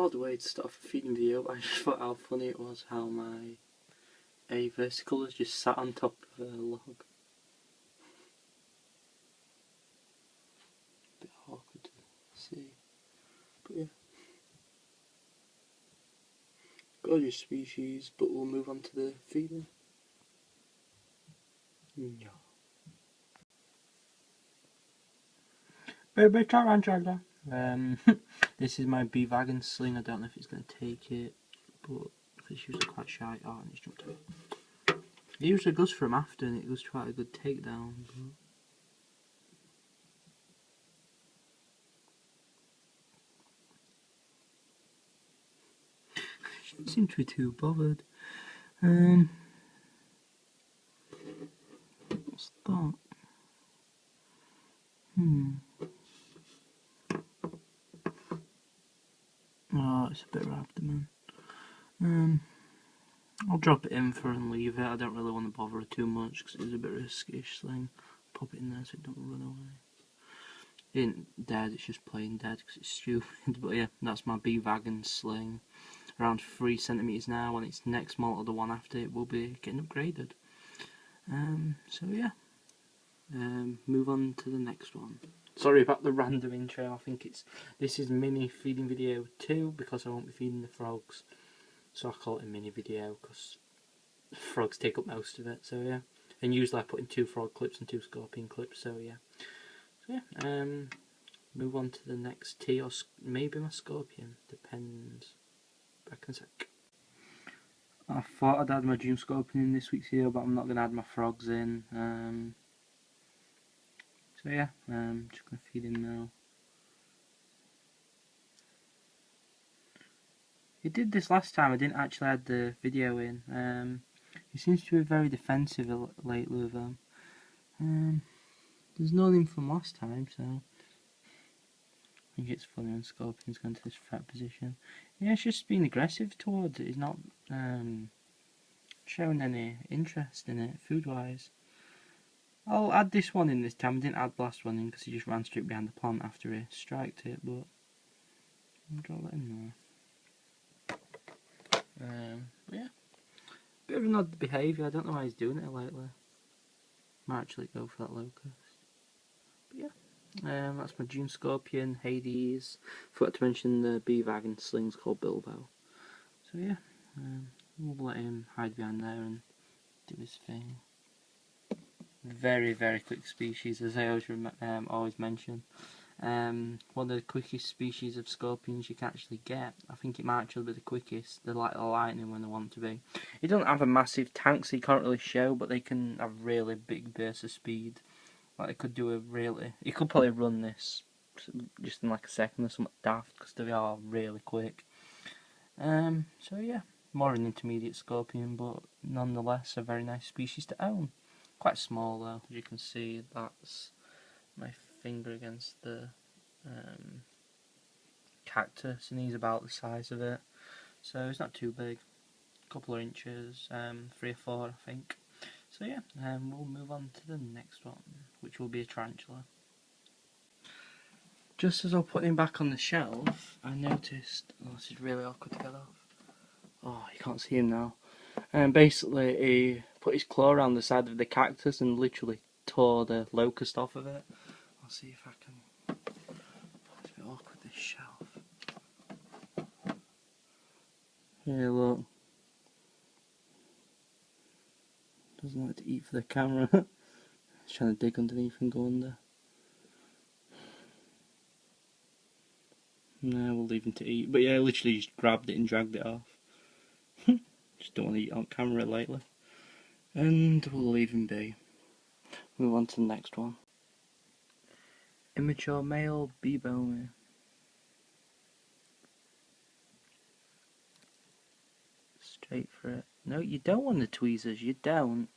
odd way to start off a feeding video, but I just thought how funny it was how my versicolors just sat on top of a log. Bit awkward to see, but yeah. Gorgeous species, but we'll move on to the feeding. Yeah. Baby tarantula. This is my bee wagon sling. I don't know if it's going to take it, but it's usually quite shy. Oh, and it's jumped out. It usually goes from after, and it goes quite a good takedown. She doesn't seem to be too bothered. What's that? Oh, it's a bit of abdomen. I'll drop it in for and leave it. I don't really want to bother her too much because it's a bit risky sling. Pop it in there so it don't run away. It ain't dead, it's just plain dead because it's stupid. But yeah, that's my bee wagon sling. Around 3 centimeters now, and its next model, the one after it, will be getting upgraded. So yeah, move on to the next one. Sorry about the random intro. I think this is mini feeding video 2 because I won't be feeding the frogs, so I call it a mini video because frogs take up most of it. So yeah, and usually I put in 2 frog clips and 2 scorpion clips. So yeah, move on to the next tea, or maybe my scorpion, depends. Back in a sec. I thought I'd add my June scorpion in this week's video, but I'm not going to add my frogs in. So yeah, just going to feed him now. He did this last time, I didn't actually add the video in. He seems to be very defensive lately with them. There's nothing from last time, so I think it's funny when Scorpion's gone to this threat position. Yeah, it's just being aggressive towards it. He's not showing any interest in it, food-wise. I'll add this one in this time. I didn't add the last one in because he just ran straight behind the plant after he striked it, but I'll draw that in there. But yeah, bit of an odd behaviour. I don't know why he's doing it lately. Might actually go for that locust. But yeah, that's my June Scorpion, Hades. Forgot to mention the bee wagon sling's called Bilbo. So yeah, we'll let him hide behind there and do his thing. Very, very quick species, as I always mention. One of the quickest species of scorpions you can actually get. I think it might actually be the quickest. They're like the lightning when they want to be. It doesn't have a massive tank, so you can't really show, but they can have really big bursts of speed. Like they could do a really... You could probably run this just in like a second or something daft, because they are really quick. So yeah, more an intermediate scorpion, but nonetheless a very nice species to own. Quite small though, as you can see. That's my finger against the cactus, and he's about the size of it, so it's not too big. A couple of inches, 3 or 4 I think. So yeah, we'll move on to the next one, which will be a tarantula. Just as I was putting him back on the shelf, I noticed, oh, this is really awkward to get off. Oh, you can't see him now. Basically he put his claw around the side of the cactus and literally tore the locust off of it. I'll see if I can... It's a bit awkward, this shelf. Here, look. Doesn't like to eat for the camera. He's trying to dig underneath and go under. No, we'll leave him to eat. But yeah, literally just grabbed it and dragged it off. Just don't want to eat on camera lately. And we'll leave him be. Move on to the next one. Immature male bee bowmer. Straight for it. No, you don't want the tweezers, you don't.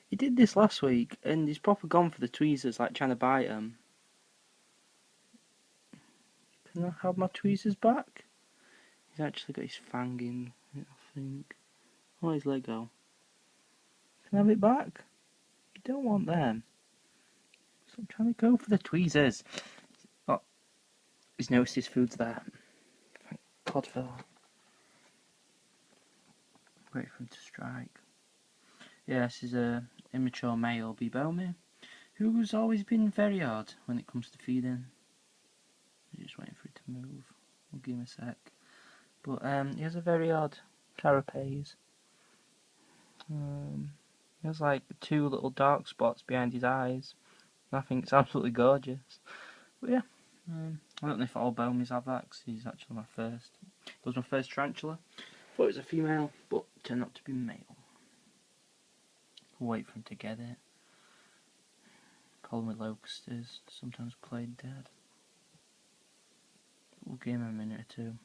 He did this last week and he's proper gone for the tweezers, like trying to bite them. Can I have my tweezers back? He's actually got his fang in it, I think. Oh, his leg go. Can I have it back? You don't want them. Stop trying to go for the tweezers. Oh, He's noticed his food's there. Thank God for that. Wait for him to strike. Yeah, this is a immature male Bibomi, who's always been very odd when it comes to feeding. Just waiting for it to move. We'll give him a sec. But he has a very odd carapace. He has like 2 little dark spots behind his eyes. I think it's absolutely gorgeous. But yeah, I don't know if all Bomies have that, because he's actually my first. It was my first tarantula. Thought it was a female, but turned out to be male. We'll wait for him to get it. Problem with locust is sometimes played dead. We'll give him a minute or two.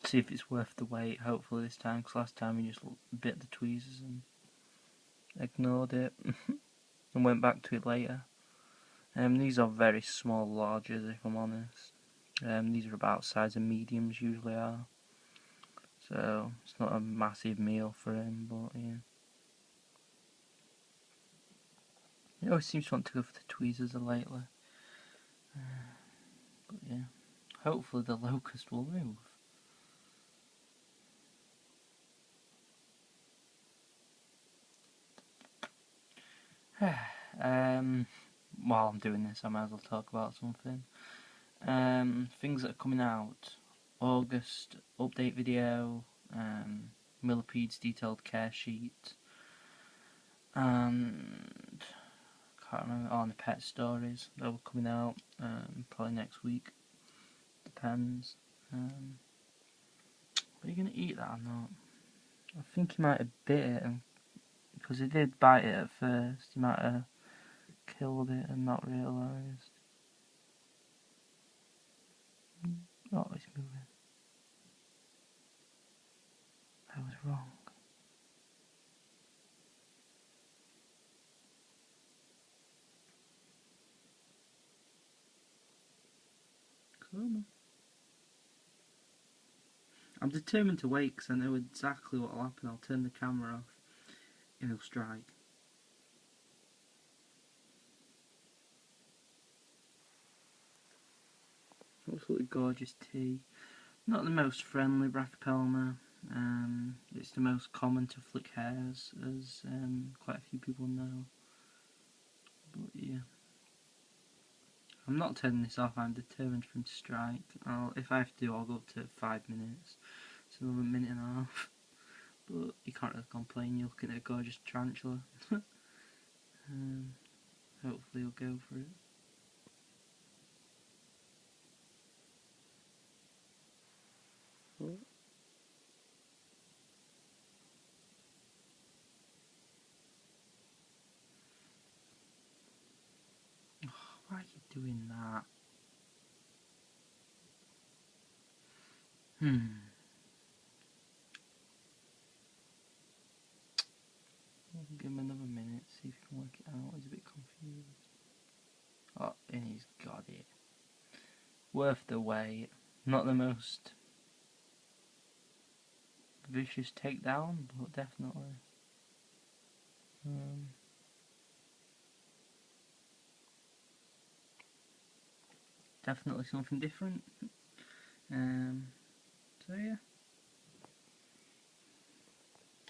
See if it's worth the wait, hopefully this time, because last time he just bit the tweezers and ignored it and went back to it later. These are very small lodges, if I'm honest. These are about the size of mediums usually are. So it's not a massive meal for him, but yeah. He always seems to want to go for the tweezers lately. But yeah, hopefully the locust will move. While I'm doing this, I might as well talk about something. Things that are coming out. August update video, Millipede's detailed care sheet, and can't remember, the pet stories that were coming out, probably next week, depends. Are you going to eat that or not? I think he might have bit it, because he did bite it at first. He might have killed it and not realised. Oh, it's moving. I was wrong. Come on. I'm determined to wait because I know exactly what will happen. I'll turn the camera off and he'll strike. Absolutely gorgeous tea. Not the most friendly Brachypelma. It's the most common to flick hairs, as quite a few people know. But yeah. I'm not turning this off, I'm determined for him to strike. If I have to, I'll go up to 5 minutes. It's another minute and a half. But you can't really complain, you're looking at a gorgeous tarantula. Hopefully he'll go for it. Oh. Why are you doing that? Give him another minute, see if he can work it out. He's a bit confused. Oh, and he's got it. Worth the wait. Not the most vicious takedown, but definitely. Definitely something different. So yeah.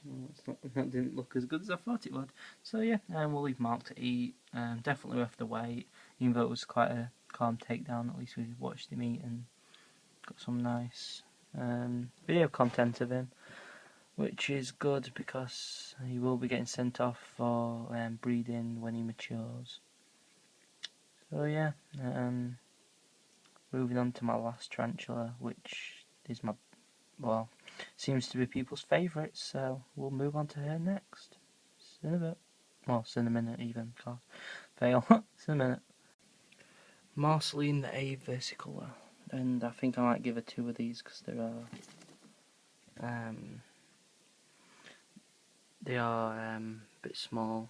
Well, that didn't look as good as I thought it would. So yeah, we'll leave Mark to eat. Definitely worth the wait. Even though it was quite a calm takedown, at least we watched him eat and got some nice video content of him, which is good because he will be getting sent off for breeding when he matures. So yeah, moving on to my last tarantula, which is seems to be people's favourite, so we'll move on to her next. See in a bit. Well, see in a minute even, God. Fail. See in a minute. Marceline the A versicolor, and I think I might give her 2 of these because they are a bit small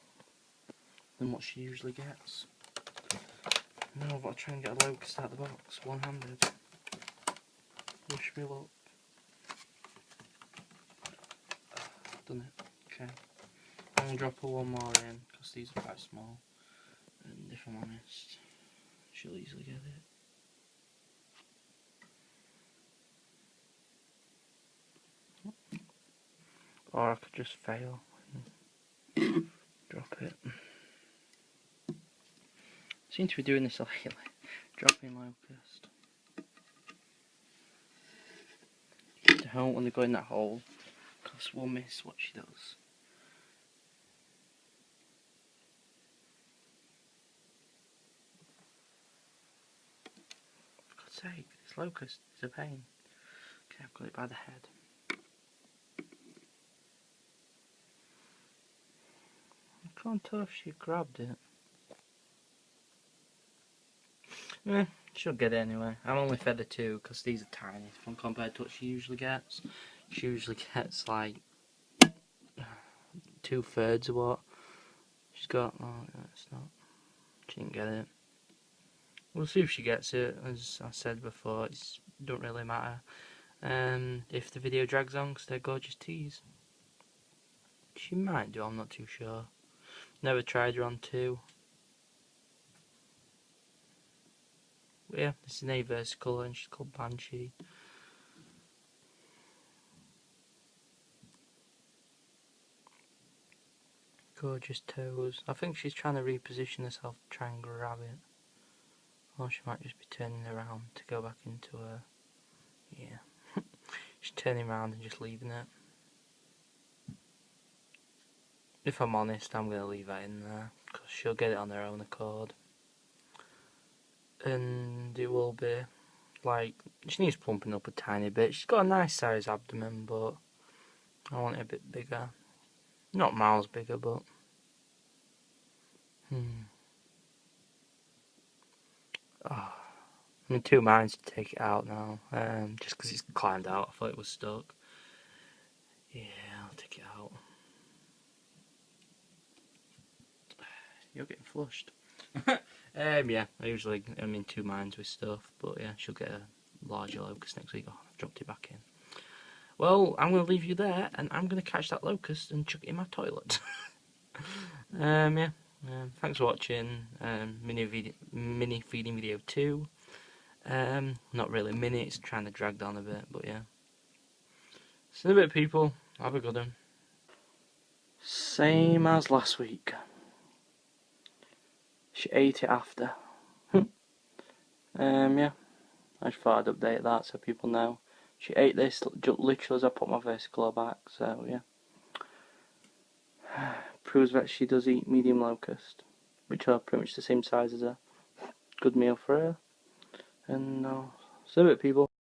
than what she usually gets. Now I've got to try and get a locust out of the box, one-handed. Wish me luck. Done it. Okay. I'm going to drop her one more in, because these are quite small. And if I'm honest, she'll easily get it. Or I could just fail. Drop it. Seem to be doing this lately. Dropping locust. Don't want to go in that hole, because we'll miss what she does. For God's sake, this locust is a pain. Okay, I've got it by the head. I can't tell if she grabbed it. Yeah, she'll get it anyway. I'm only fed her 2 because these are tiny when compared to what she usually gets. She usually gets like 2/3 of what she's got. Oh, no, it's not. She didn't get it. We'll see if she gets it. As I said before, it don't really matter. If the video drags on because they're gorgeous teas. She might do, I'm not too sure. Never tried her on 2. But yeah, this is an Averse colour and she's called Banshee. Gorgeous toes. I think she's trying to reposition herself to try and grab it. Or she might just be turning around to go back into her. Yeah. She's turning around and just leaving it. If I'm honest, I'm going to leave that in there, because she'll get it on her own accord. And it will be, like, she needs plumping up a tiny bit. She's got a nice size abdomen, but I want it a bit bigger. Not miles bigger, but... Oh, I'm in 2 minds to take it out now, just because it's climbed out. I thought it was stuck. Yeah, I'll take it out. You're getting flushed. Yeah, I usually am in 2 minds with stuff, but yeah, she'll get a larger locust next week. Oh, I've dropped it back in. Well, I'm going to leave you there, and I'm going to catch that locust and chuck it in my toilet. Yeah, thanks for watching mini feeding video 2. Not really mini, it's trying to drag down a bit, but yeah. See you in a bit, people. Have a good one. Same as last week. She ate it after. Yeah, I just thought I'd update that so people know. She ate this literally as I put my versicolor back, so yeah. Proves that she does eat medium locust, which are pretty much the same size as her. Good meal for her. And see you in a bit, people.